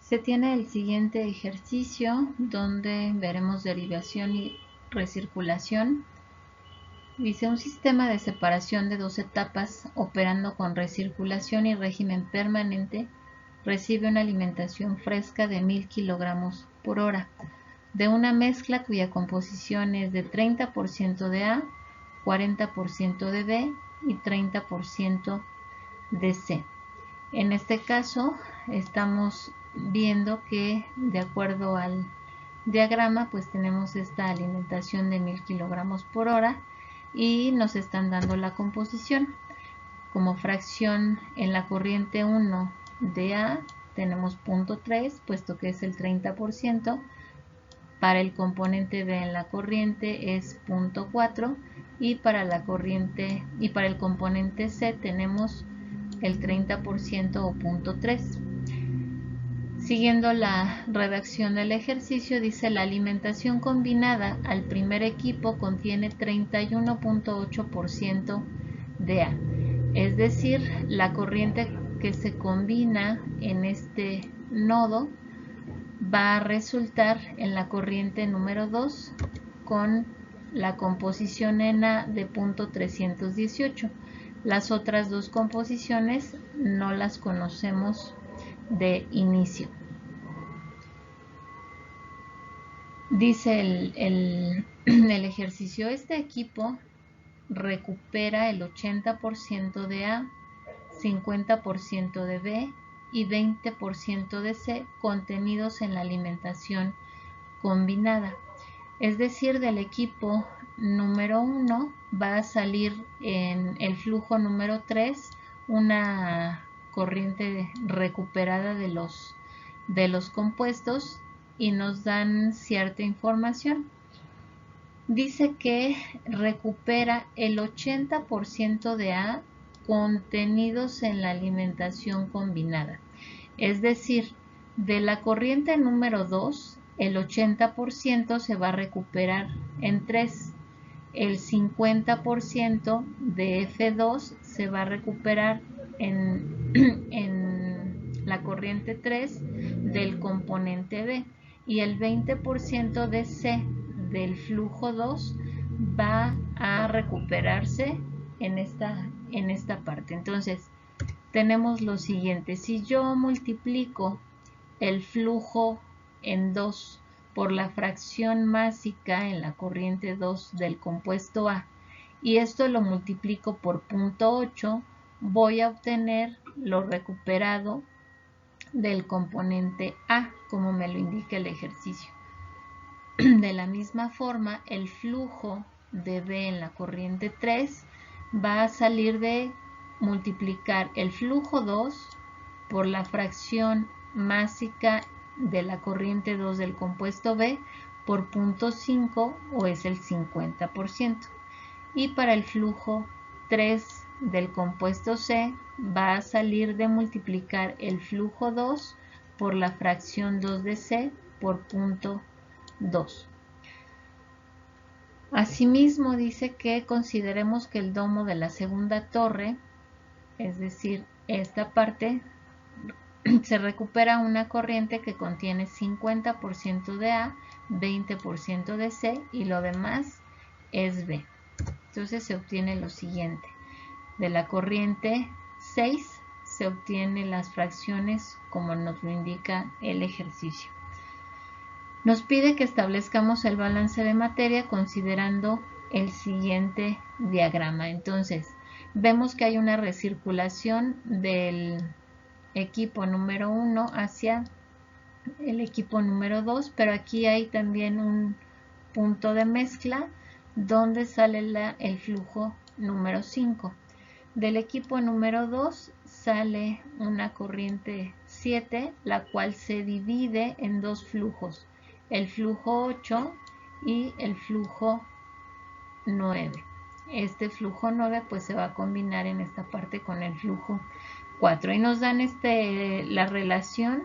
Se tiene el siguiente ejercicio donde veremos derivación y recirculación. Dice: un sistema de separación de dos etapas operando con recirculación y régimen permanente recibe una alimentación fresca de 1000 kilogramos por hora de una mezcla cuya composición es de 30% de A, 40% de B y 30% de C. En este caso estamos viendo que, de acuerdo al diagrama, pues tenemos esta alimentación de 1000 kilogramos por hora y nos están dando la composición. Como fracción en la corriente 1 de A tenemos 0.3, puesto que es el 30%. Para el componente B en la corriente es 0.4 y para el componente C tenemos el 30% o 0.3. Siguiendo la redacción del ejercicio, dice: la alimentación combinada al primer equipo contiene 31.8% de A. Es decir, la corriente que se combina en este nodo va a resultar en la corriente número 2 con la composición en A de 0.318. Las otras dos composiciones no las conocemos de inicio. Dice el ejercicio: este equipo recupera el 80% de A, 50% de B y 20% de C contenidos en la alimentación combinada. Es decir, del equipo número 1 va a salir en el flujo número 3 una corriente recuperada de los compuestos y nos dan cierta información. Dice que recupera el 80% de A contenidos en la alimentación combinada. Es decir, de la corriente número 2, el 80% se va a recuperar en 3. El 50% de F2 se va a recuperar en la corriente 3 del componente B. Y el 20% de C del flujo 2 va a recuperarse en esta parte. Entonces, tenemos lo siguiente: si yo multiplico el flujo en 2 por la fracción másica en la corriente 2 del compuesto A y esto lo multiplico por 0.8, voy a obtener lo recuperado del componente A, como me lo indica el ejercicio. De la misma forma, el flujo de B en la corriente 3 va a salir de multiplicar el flujo 2 por la fracción másica de la corriente 2 del compuesto B por 0.5, o es el 50%. Y para el flujo 3 del compuesto C va a salir de multiplicar el flujo 2 por la fracción 2 de C por 0.2. Asimismo, dice que consideremos que el domo de la segunda torre, es decir, esta parte, se recupera una corriente que contiene 50% de A, 20% de C y lo demás es B. Entonces se obtiene lo siguiente: de la corriente 6 se obtienen las fracciones como nos lo indica el ejercicio. Nos pide que establezcamos el balance de materia considerando el siguiente diagrama. Entonces, vemos que hay una recirculación del equipo número 1 hacia el equipo número 2, pero aquí hay también un punto de mezcla donde sale el flujo número 5. Del equipo número 2 sale una corriente 7, la cual se divide en dos flujos: el flujo 8 y el flujo 9. Este flujo 9 pues se va a combinar en esta parte con el flujo 4 y nos dan la relación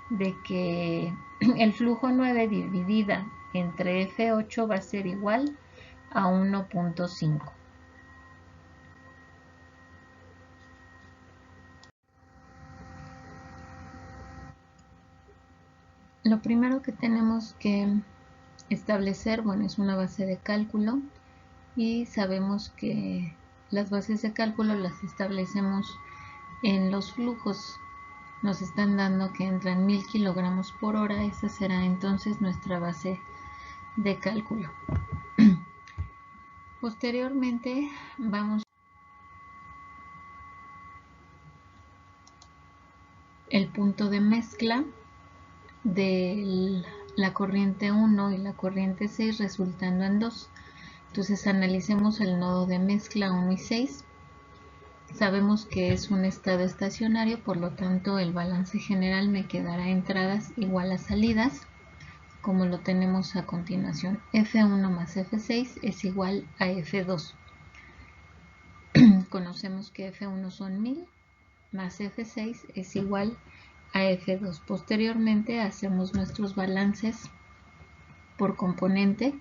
de que el flujo 9 dividida entre F8 va a ser igual a 1.5. Lo primero que tenemos que establecer, bueno, es una base de cálculo y sabemos que las bases de cálculo las establecemos en los flujos. Nos están dando que entran 1000 kilogramos por hora, esa será entonces nuestra base de cálculo. Posteriormente vamos el punto de mezcla de la corriente 1 y la corriente 6 resultando en 2. Entonces analicemos el nodo de mezcla 1 y 6. Sabemos que es un estado estacionario, por lo tanto el balance general me quedará entradas igual a salidas, como lo tenemos a continuación. F1 más F6 es igual a F2. Conocemos que F1 son 1000 más F6 es igual a F2. Posteriormente hacemos nuestros balances por componente.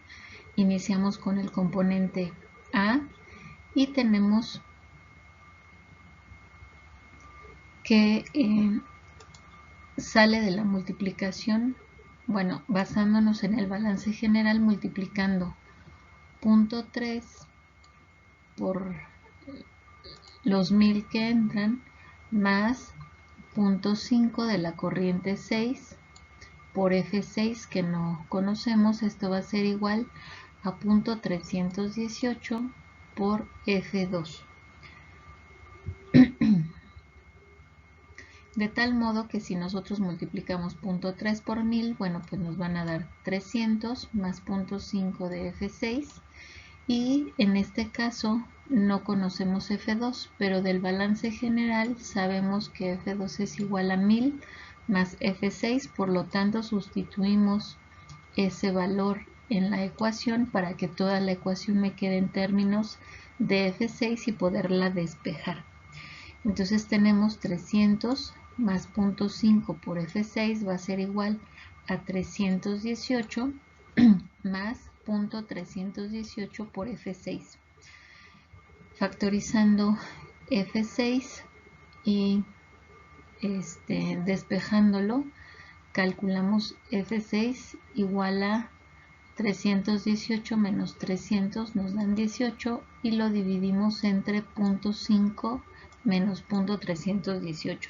Iniciamos con el componente A y tenemos que sale de la multiplicación, bueno, basándonos en el balance general, multiplicando 0.3 por los 1000 que entran, más 0.5 de la corriente 6 por F6 que no conocemos. Esto va a ser igual a 0.318 por F2. De tal modo que si nosotros multiplicamos 0.3 por 1000, bueno, pues nos van a dar 300 más 0.5 de F6. Y en este caso no conocemos F2, pero del balance general sabemos que F2 es igual a 1000 más F6, por lo tanto sustituimos ese valor en la ecuación para que toda la ecuación me quede en términos de F6 y poderla despejar. Entonces tenemos 300 más 0.5 por F6 va a ser igual a 318 más 0.318 por F6. Factorizando F6 y despejándolo, calculamos F6 igual a 318 menos 300 nos dan 18 y lo dividimos entre 0.5 menos 0.318,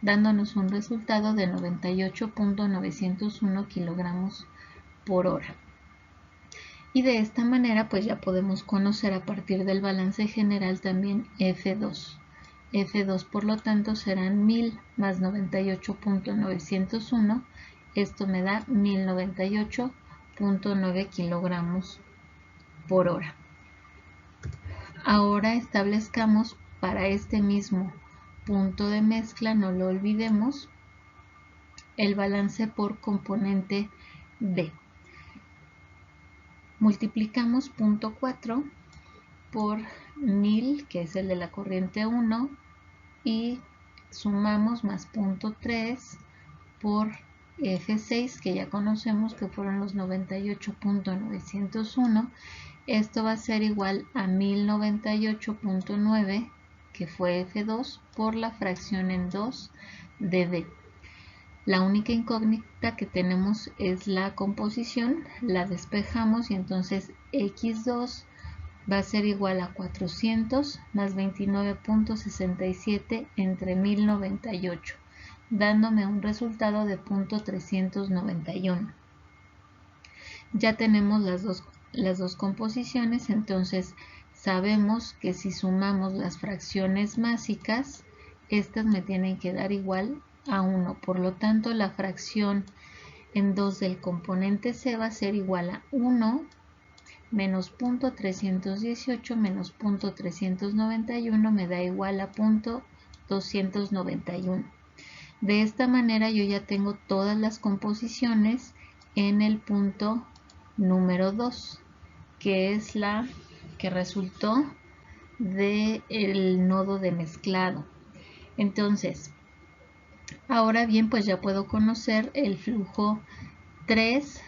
dándonos un resultado de 98.901 kilogramos por hora. Y de esta manera pues ya podemos conocer a partir del balance general también F2. F2 por lo tanto serán 1000 más 98.901, esto me da 1098.9 kilogramos por hora. Ahora establezcamos para este mismo punto de mezcla, no lo olvidemos, el balance por componente B. Multiplicamos 0.4 por 1000, que es el de la corriente 1, y sumamos más 0.3 por F6, que ya conocemos que fueron los 98.901. Esto va a ser igual a 1098.9, que fue F2, por la fracción en 2 de D. La única incógnita que tenemos es la composición, la despejamos y entonces X2 va a ser igual a 400 más 29.67 entre 1098, dándome un resultado de 0.391. Ya tenemos las dos composiciones, entonces sabemos que si sumamos las fracciones másicas, estas me tienen que dar igual a 1. Por lo tanto, la fracción en 2 del componente C va a ser igual a 1 menos 0.318 menos 0.391 me da igual a 0.291. De esta manera yo ya tengo todas las composiciones en el punto número 2, que es la que resultó del nodo de mezclado. Entonces, ahora bien, pues ya puedo conocer el flujo 3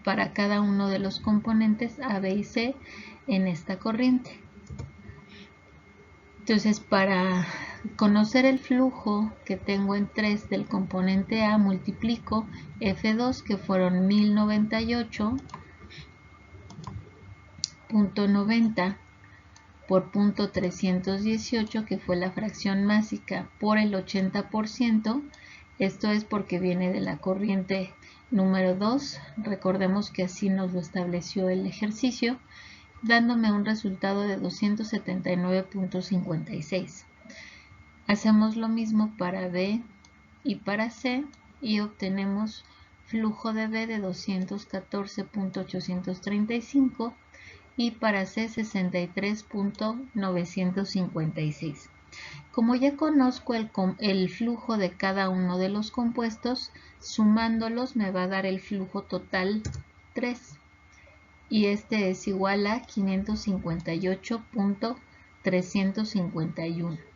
para cada uno de los componentes A, B y C en esta corriente. Entonces, para conocer el flujo que tengo en 3 del componente A, multiplico F2, que fueron 1098.90 por 0.318, que fue la fracción másica, por el 80%. Esto es porque viene de la corriente número 2. Recordemos que así nos lo estableció el ejercicio, dándome un resultado de 279.56. Hacemos lo mismo para B y para C y obtenemos flujo de B de 214.835 y para C 63.956. Como ya conozco el flujo de cada uno de los compuestos, sumándolos me va a dar el flujo total 3. Y este es igual a 558.351.